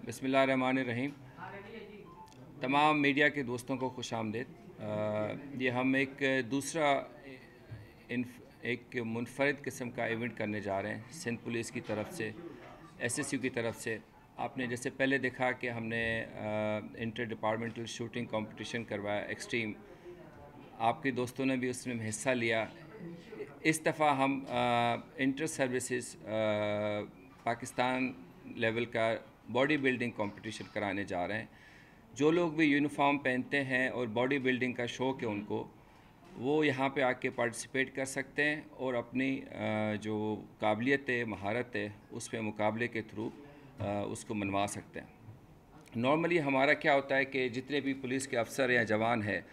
बिस्मिल्लाहिर्रहमानिर्रहीम। तमाम मीडिया के दोस्तों को खुशामदीद। ये हम एक दूसरा एक मुनफरद किस्म का इवेंट करने जा रहे हैं सिंध पुलिस की तरफ से, एसएसयू की तरफ से। आपने जैसे पहले देखा कि हमने इंटर डिपार्टमेंटल शूटिंग कंपटीशन करवाया एक्सट्रीम, आपके दोस्तों ने भी उसमें हिस्सा लिया। इस दफ़ा हम इंटर सर्विसेज पाकिस्तान लेवल का बॉडी बिल्डिंग कंपटीशन कराने जा रहे हैं। जो लोग भी यूनिफॉर्म पहनते हैं और बॉडी बिल्डिंग का शौक़ है उनको, वो यहाँ पे आके पार्टिसिपेट कर सकते हैं और अपनी जो काबिलियत है, महारत है, उस पे मुकाबले के थ्रू उसको मनवा सकते हैं। नॉर्मली हमारा क्या होता है कि जितने भी पुलिस के अफसर या जवान हैं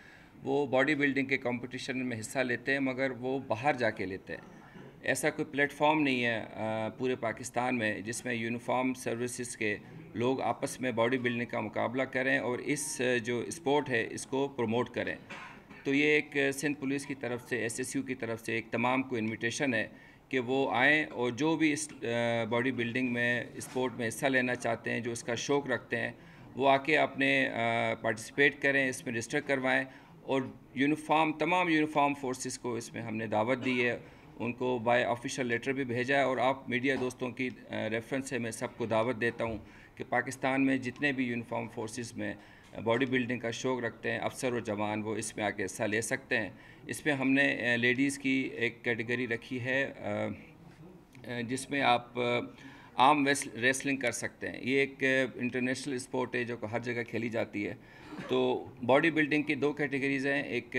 वो बॉडी बिल्डिंग के कंपटीशन में हिस्सा लेते हैं, मगर वो बाहर जाके लेते हैं। ऐसा कोई प्लेटफॉर्म नहीं है पूरे पाकिस्तान में जिसमें यूनिफॉर्म सर्विसेज के लोग आपस में बॉडी बिल्डिंग का मुकाबला करें और इस जो स्पोर्ट है इसको प्रमोट करें। तो ये एक सिंध पुलिस की तरफ से, एसएसयू की तरफ से एक तमाम को इनविटेशन है कि वो आएँ और जो भी इस बॉडी बिल्डिंग में स्पोर्ट में हिस्सा लेना चाहते हैं, जो इसका शौक़ रखते हैं, वो आके अपने पार्टिसिपेट करें, इसमें रजिस्टर करवाएं। और तमाम यूनिफॉर्म फोर्सेस को इसमें हमने दावत दी है, उनको बाय ऑफिशियल लेटर भी भेजा है। और आप मीडिया दोस्तों की रेफरेंस से मैं सबको दावत देता हूँ कि पाकिस्तान में जितने भी यूनिफॉर्म फोर्सेस में बॉडी बिल्डिंग का शौक़ रखते हैं अफसर और जवान, वो इसमें आके हिस्सा ले सकते हैं। इसमें हमने लेडीज़ की एक कैटेगरी रखी है जिसमें आप आर्म रेसलिंग कर सकते हैं। ये एक इंटरनेशनल स्पोर्ट है जो हर जगह खेली जाती है। तो बॉडी बिल्डिंग की दो कैटेगरीज़ हैं, एक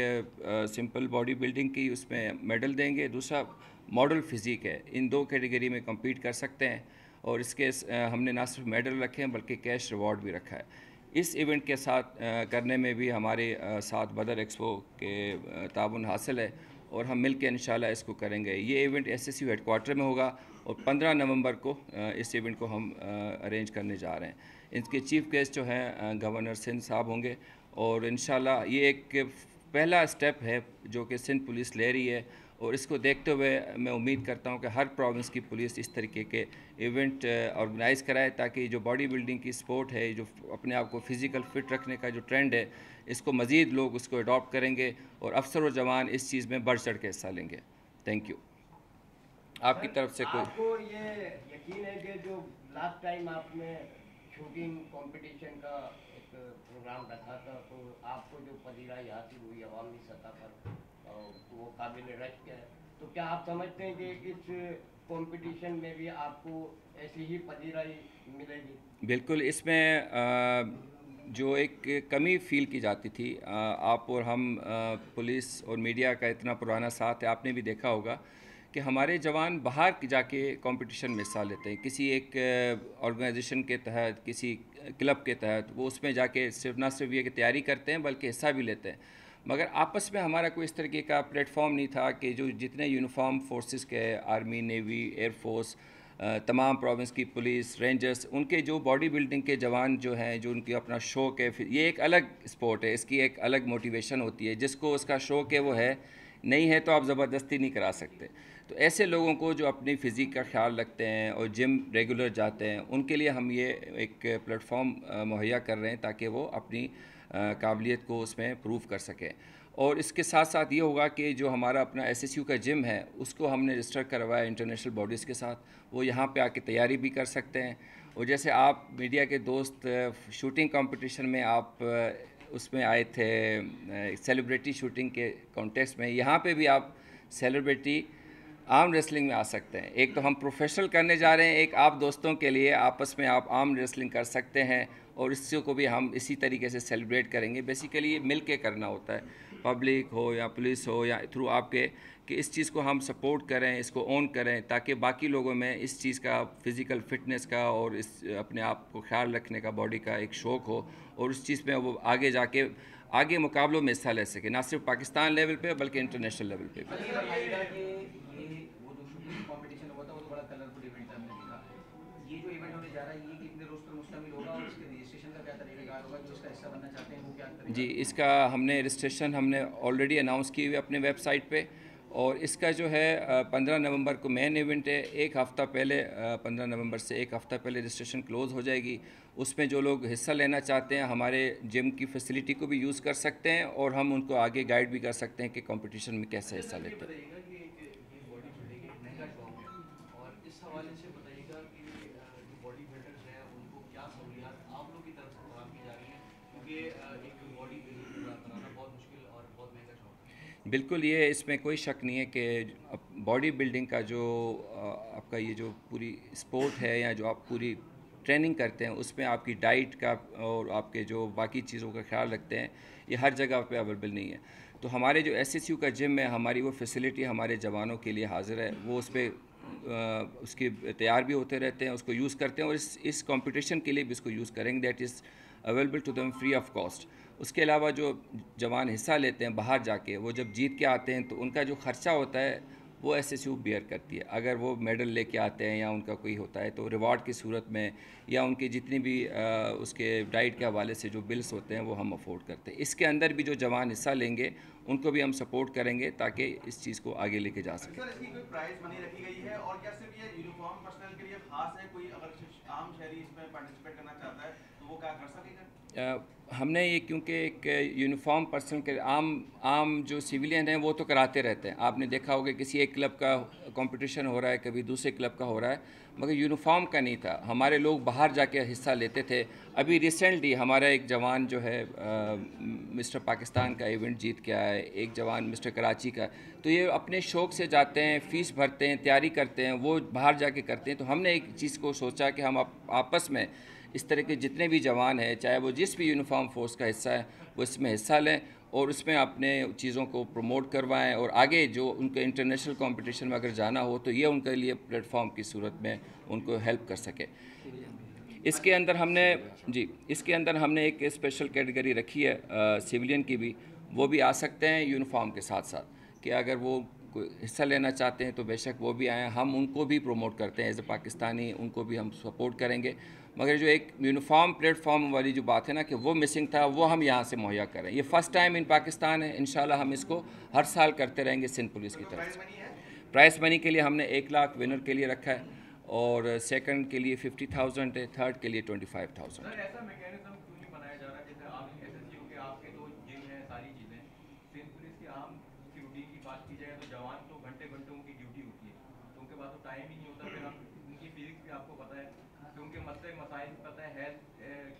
सिंपल बॉडी बिल्डिंग की, उसमें मेडल देंगे, दूसरा मॉडल फिज़िक है। इन दो कैटेगरी में compete कर सकते हैं और इसके हमने ना सिर्फ मेडल रखे हैं बल्कि कैश रिवॉर्ड भी रखा है। इस इवेंट के साथ करने में भी हमारे साथ बदर एक्सपो के ताउन हासिल है और हम मिल के इंशाल्लाह इसको करेंगे। ये इवेंट एसएसयू हेडक्वार्टर में होगा और 15 नवंबर को इस इवेंट को हम अरेंज करने जा रहे हैं। इसके चीफ गेस्ट जो हैं गवर्नर सिंध साहब होंगे और इंशाल्लाह ये एक पहला स्टेप है जो कि सिंध पुलिस ले रही है। और इसको देखते हुए मैं उम्मीद करता हूँ कि हर प्रोविंस की पुलिस इस तरीके के इवेंट ऑर्गेनाइज़ कराए ताकि जो बॉडी बिल्डिंग की स्पोर्ट है, जो अपने आप को फ़िज़िकल फ़िट रखने का जो ट्रेंड है, इसको मज़ीद लोग उसको अडॉप्ट करेंगे और अफसर और जवान इस चीज़ में बढ़ चढ़ के हिस्सा लेंगे। Thank you. आपकी तरफ से कोई? आपको ये यकीन है कि जो लास्ट टाइम आपने शूटिंग कंपटीशन का एक प्रोग्राम रखा था, तो आपको जो पजीराई हासिल हुई अवामी सतह पर वो काबिल रश्क है, तो क्या आप समझते हैं कि इस कंपटीशन में भी आपको ऐसी ही पजीराई मिलेगी? बिल्कुल। इसमें जो एक कमी फ़ील की जाती थी, आप और हम पुलिस और मीडिया का इतना पुराना साथ है, आपने भी देखा होगा कि हमारे जवान बाहर जाके कंपटीशन में हिस्सा लेते हैं किसी एक ऑर्गेनाइजेशन के तहत, किसी क्लब के तहत। वो उसमें जाके ना सिर्फ ये कि तैयारी करते हैं बल्कि हिस्सा भी लेते हैं। मगर आपस में हमारा कोई इस तरीके का प्लेटफॉर्म नहीं था कि जो जितने यूनिफॉर्म फोर्सेस के, आर्मी, नेवी, एयरफोर्स, तमाम प्रोविंस की पुलिस, रेंजर्स, उनके जो बॉडी बिल्डिंग के जवान जो हैं, जो उनकी अपना शौक़ है, फिर ये एक अलग स्पोर्ट है, इसकी एक अलग मोटिवेशन होती है। जिसको उसका शौक़ है वो है, नहीं है तो आप ज़बरदस्ती नहीं करा सकते। तो ऐसे लोगों को जो अपनी फ़िज़िक का ख्याल रखते हैं और जिम रेगुलर जाते हैं, उनके लिए हम ये एक प्लेटफॉर्म मुहैया कर रहे हैं ताकि वो अपनी काबिलियत को उसमें प्रूव कर सकें। और इसके साथ साथ ये होगा कि जो हमारा अपना एसएसयू का जिम है उसको हमने रजिस्टर करवाया इंटरनेशनल बॉडीज़ के साथ, वो यहाँ पे आके तैयारी भी कर सकते हैं। और जैसे आप मीडिया के दोस्त शूटिंग कंपटीशन में आप उसमें आए थे सेलिब्रिटी शूटिंग के कॉन्टेक्स्ट में, यहाँ पे भी आप सेलिब्रिटी आर्म रेसलिंग में आ सकते हैं। एक तो हम प्रोफेशनल करने जा रहे हैं, एक आप दोस्तों के लिए आपस में आप आर्म रेसलिंग कर सकते हैं और इससे को भी हम इसी तरीके से सेलिब्रेट करेंगे। बेसिकली ये मिल के करना होता है, पब्लिक हो या पुलिस हो या थ्रू आपके, कि इस चीज़ को हम सपोर्ट करें, इसको ऑन करें ताकि बाकी लोगों में इस चीज़ का फ़िज़िकल फ़िटनेस का और इस अपने आप को ख्याल रखने का, बॉडी का एक शौक़ हो और उस चीज़ में वो आगे जाके आगे मुकाबलों में हिस्सा ले सके, ना सिर्फ पाकिस्तान लेवल पे बल्कि इंटरनेशनल लेवल पे भी। ये जो इवेंट होने जा रहा है, ये कितने रोज पर मुश्तमिल होगा और इसके रजिस्ट्रेशन का क्या तरीका होगा? जो इसका हिस्सा बनना चाहते हैं वो क्या तरीका? जी, इसका हमने रजिस्ट्रेशन हमने ऑलरेडी अनाउंस की हुई है अपने वेबसाइट पे और इसका जो है 15 नवंबर को मेन इवेंट है। एक हफ़्ता पहले 15 नवंबर से एक हफ़्ता पहले रजिस्ट्रेशन क्लोज़ हो जाएगी। उसमें जो लोग हिस्सा लेना चाहते हैं हमारे जिम की फैसिलिटी को भी यूज़ कर सकते हैं और हम उनको आगे गाइड भी कर सकते हैं कि कंपटीशन में कैसे हिस्सा लेते हैं। बॉडी बिल्डिंग एक महंगा शौक है और इस हवाले से बताइएगा कि जो बॉडी बिल्डर्स हैं उनको क्या सहूलियात आप लोग की तरफ से फराहम की जा रही हैं, क्योंकि एक बॉडी बिल्डिंग बनाना बहुत मुश्किल और बहुत महंगा शौक है। बिल्कुल, ये इसमें कोई शक नहीं है कि बॉडी बिल्डिंग का जो आपका ये जो पूरी स्पोर्ट है या जो आप पूरी ट्रेनिंग करते हैं उसमें आपकी डाइट का और आपके जो बाकी चीज़ों का ख्याल रखते हैं, ये हर जगह पे अवेलेबल नहीं है। तो हमारे जो एसएसयू का जिम है, हमारी वो फैसिलिटी हमारे जवानों के लिए हाज़िर है। वो उस पर उसके तैयार भी होते रहते हैं, उसको यूज़ करते हैं और इस कंपटीशन के लिए भी इसको यूज़ करेंगे। That is available to them free of cost. उसके अलावा जो जवान हिस्सा लेते हैं बाहर जाके, वो जब जीत के आते हैं तो उनका जो ख़र्चा होता है वो एसएसयू बियर करती है। अगर वो मेडल लेके आते हैं या उनका कोई होता है तो रिवार्ड की सूरत में या उनके जितनी भी उसके डाइट के हवाले से जो बिल्स होते हैं वो हम अफोर्ड करते हैं। इसके अंदर भी जो जवान हिस्सा लेंगे उनको भी हम सपोर्ट करेंगे ताकि इस चीज़ को आगे लेके जा सकें। सर, इसकी कोई प्राइस मनी रखी गई है और क्या सिर्फ ये यूनिफॉर्म पर्सनल के लिए खास है? कोई अगर आम शहरी इसमें पार्टिसिपेट करना चाहता है तो वो क्या कर सकेगा? हमने ये क्योंकि एक यूनिफॉर्म पर्सन के आम जो सिविलियन हैं वो तो कराते रहते हैं। आपने देखा होगा किसी एक क्लब का कंपटीशन हो रहा है, कभी दूसरे क्लब का हो रहा है, मगर यूनिफॉर्म का नहीं था। हमारे लोग बाहर जाके हिस्सा लेते थे। अभी रिसेंटली हमारा एक जवान जो है मिस्टर पाकिस्तान का इवेंट जीत के आया है, एक जवान मिस्टर कराची का। तो ये अपने शौक़ से जाते हैं, फ़ीस भरते हैं, तैयारी करते हैं, वो बाहर जाके करते हैं। तो हमने एक चीज़ को सोचा कि हम आपस में इस तरह के जितने भी जवान हैं, चाहे वो जिस भी यूनिफॉर्म फोर्स का हिस्सा है, वो इसमें हिस्सा लें और उसमें अपने चीज़ों को प्रमोट करवाएं और आगे जो उनके इंटरनेशनल कंपटीशन में अगर जाना हो तो ये उनके लिए प्लेटफॉर्म की सूरत में उनको हेल्प कर सके। इसके अंदर हमने एक स्पेशल कैटेगरी रखी है सिविलियन की भी। वो भी आ सकते हैं यूनिफॉर्म के साथ साथ कि अगर वो कोई हिस्सा लेना चाहते हैं तो बेशक वो भी आएँ। हम उनको भी प्रमोट करते हैं एज ए पाकिस्तानी, उनको भी हम सपोर्ट करेंगे। मगर जो एक यूनिफॉर्म प्लेटफॉर्म वाली जो बात है ना कि वो मिसिंग था, वो हम यहाँ से मुहैया करें। ये फ़र्स्ट टाइम इन पाकिस्तान है। इंशाल्लाह हम इसको हर साल करते रहेंगे सिंध पुलिस की तरफ से। प्राइस मनी के लिए हमने 1 लाख विनर के लिए रखा है और सेकंड के लिए 50,000 है, थर्ड के लिए 25,000। सर, ऐसा मैकेनिज्म क्यों नहीं बनाया जा रहा? जैसे आप एसएसयू के आपके तो जिम है, सारी चीज़ें, सिंध पुलिस की आम की रूटीन की बात की जाए तो जवान तो घंटे उनकी ड्यूटी होती है, तो उनके पास तो टाइम ही नहीं होता। फिर हम उनकी फिजिक्स भी आपको पता है कि उनके मसाइल पता है, हेल्थ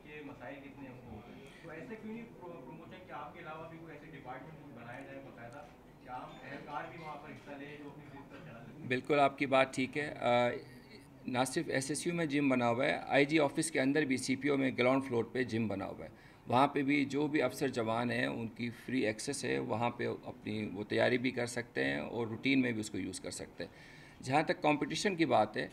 के मसाइल कितने उनको होते हैं। तो ऐसे क्यों नहीं प्रमोशन कि आपके अलावा भी कोई ऐसे डिपार्टमेंट बनाया जाए बाकायदा कि आम एहलकार भी वहाँ पर हिस्सा ले जो अपनी फिजिक्स पर चला सके? बिल्कुल आपकी बात ठीक है। ना सिर्फ एसएसयू में जिम बना हुआ है, आईजी ऑफिस के अंदर भी सीपीओ में ग्राउंड फ्लोर पे जिम बना हुआ है। वहाँ पे भी जो भी अफसर जवान हैं उनकी फ्री एक्सेस है, वहाँ पे अपनी वो तैयारी भी कर सकते हैं और रूटीन में भी उसको यूज़ कर सकते हैं। जहाँ तक कंपटीशन की बात है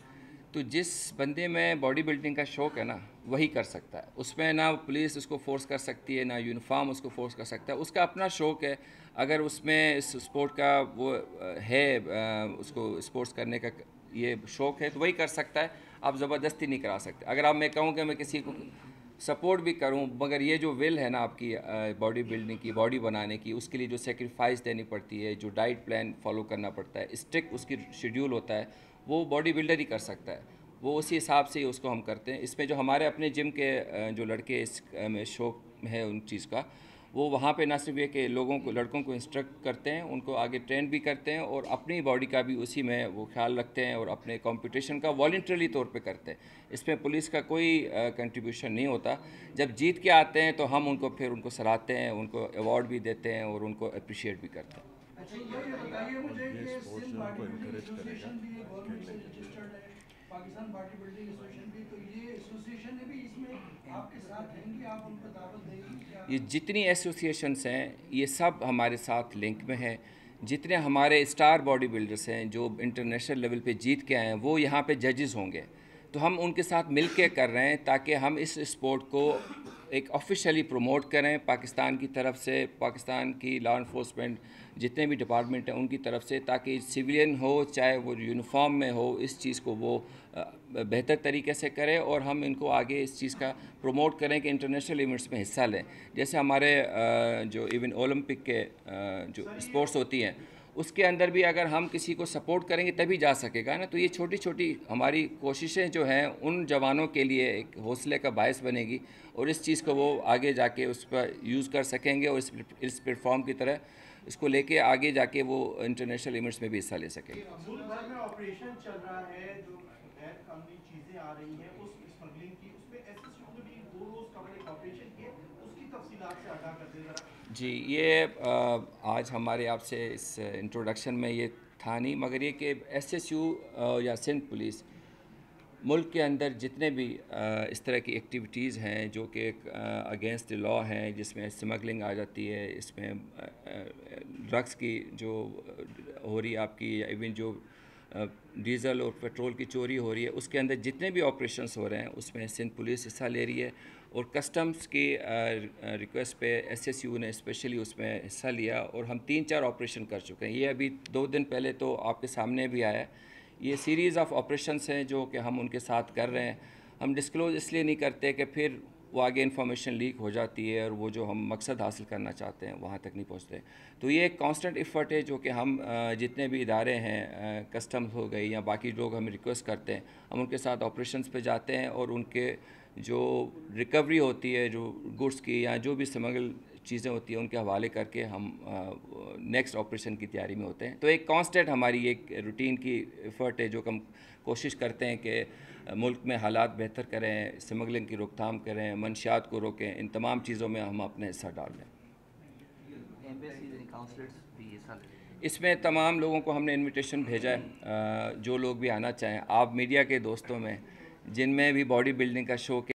तो जिस बंदे में बॉडी बिल्डिंग का शौक़ है ना वही कर सकता है। उसमें ना पुलिस उसको फोर्स कर सकती है, ना यूनिफॉर्म उसको फोर्स कर सकता है। उसका अपना शौक़ है। अगर उसमें इस स्पोर्ट का वो है, उसको स्पोर्ट्स करने का ये शौक़ है तो वही कर सकता है। आप ज़बरदस्ती नहीं करा सकते। अगर आप मैं कहूँ कि मैं किसी को सपोर्ट भी करूं, मगर ये जो विल है ना आपकी बॉडी बिल्डिंग की, बॉडी बनाने की, उसके लिए जो सेक्रीफाइस देनी पड़ती है, जो डाइट प्लान फॉलो करना पड़ता है, स्ट्रिक्ट उसकी शेड्यूल होता है, वो बॉडी बिल्डर ही कर सकता है। वो उसी हिसाब से ही उसको हम करते हैं। इसमें जो हमारे अपने जिम के जो लड़के इस में शौक है उन चीज़ का, वो वहाँ पे ना सिर्फ ये कि लोगों को, लड़कों को इंस्ट्रक्ट करते हैं, उनको आगे ट्रेन भी करते हैं और अपनी बॉडी का भी उसी में वो ख्याल रखते हैं और अपने कंपटीशन का वॉलंटरी तौर पे करते हैं। इसमें पुलिस का कोई कंट्रीब्यूशन नहीं होता। जब जीत के आते हैं तो हम उनको फिर उनको सराहते हैं, उनको अवार्ड भी देते हैं और उनको अप्रिशिएट भी करते हैं। अच्छा, ये बताइए मुझे कि सिंध बॉडी बिल्डिंग एसोसिएशन भी गवर्नमेंट से रजिस्टर्ड है, पाकिस्तान बॉडी बिल्डिंग एसोसिएशन भी, तो ये एसोसिएशन भी इसमें आपके साथ रहेंगी, आप उनको दावत देंगी? ये जितनी एसोसिएशंस हैं ये सब हमारे साथ लिंक में हैं। जितने हमारे स्टार बॉडी बिल्डर्स हैं जो इंटरनेशनल लेवल पे जीत के आए हैं वो यहाँ पे जजेस होंगे, तो हम उनके साथ मिल के कर रहे हैं ताकि हम इस स्पोर्ट को एक ऑफिशियली प्रमोट करें पाकिस्तान की तरफ से, पाकिस्तान की लॉ इन्फोर्समेंट जितने भी डिपार्टमेंट हैं उनकी तरफ से, ताकि सिविलियन हो चाहे वो यूनिफॉर्म में हो, इस चीज़ को वो बेहतर तरीके से करें और हम इनको आगे इस चीज़ का प्रमोट करें कि इंटरनेशनल इवेंट्स में हिस्सा लें। जैसे हमारे जो इवन ओलंपिक के जो स्पोर्ट्स होती हैं उसके अंदर भी अगर हम किसी को सपोर्ट करेंगे तभी जा सकेगा ना। तो ये छोटी छोटी हमारी कोशिशें जो हैं उन जवानों के लिए एक हौसले का बायस बनेगी और इस चीज़ को वो आगे जाके उस पर यूज़ कर सकेंगे और इस प्लेटफॉर्म की तरह इसको लेके आगे जाके वो इंटरनेशनल इवेंट्स में भी हिस्सा ले सकेंगे। मुल्क भर में ऑपरेशन चल रहा है, जो गैर कानूनी चीज़ें आ रही हैं उस स्मगलिंग की, उसमें एसएसयू ने भी 2 रोज़ का एक ऑपरेशन किया, उसकी तफसीलात से आगाह कर दें ज़रा। जी, ये आज हमारे आपसे इस इंट्रोडक्शन में ये था नहीं, मगर ये कि एसएसयू या सिंध पुलिस मुल्क के अंदर जितने भी इस तरह की एक्टिविटीज़ हैं जो कि अगेंस्ट द लॉ हैं, जिसमें स्मगलिंग आ जाती है, इसमें ड्रग्स की जो हो रही है आपकी, इवन जो डीज़ल और पेट्रोल की चोरी हो रही है, उसके अंदर जितने भी ऑपरेशंस हो रहे हैं उसमें सिंध पुलिस हिस्सा ले रही है और कस्टम्स की रिक्वेस्ट पे एसएसयू ने स्पेशली उसमें हिस्सा लिया और हम 3-4 ऑपरेशन कर चुके हैं। ये अभी 2 दिन पहले तो आपके सामने भी आया है। ये सीरीज़ ऑफ ऑपरेशंस हैं जो कि हम उनके साथ कर रहे हैं। हम डिस्क्लोज़ इसलिए नहीं करते कि फिर वो आगे इन्फॉर्मेशन लीक हो जाती है और वो जो हम मकसद हासिल करना चाहते हैं वहाँ तक नहीं पहुँचते। तो ये एक कांस्टेंट एफर्ट है जो कि हम जितने भी इदारे हैं, कस्टम्स हो गई या बाकी लोग हमें रिक्वेस्ट करते हैं, हम उनके साथ ऑपरेशंस पे जाते हैं और उनके जो रिकवरी होती है जो गुड्स की या जो भी स्मगल चीज़ें होती हैं उनके हवाले करके हम नेक्स्ट ऑपरेशन की तैयारी में होते हैं। तो एक कांस्टेंट हमारी एक रूटीन की एफर्ट है जो हम कोशिश करते हैं कि मुल्क में हालात बेहतर करें, स्मगलिंग की रोकथाम करें, मंशियात को रोकें, इन तमाम चीज़ों में हम अपना हिस्सा डाल दें। इसमें तमाम लोगों को हमने इनविटेशन भेजा है, जो लोग भी आना चाहें। आप मीडिया के दोस्तों में जिनमें भी बॉडी बिल्डिंग का शौक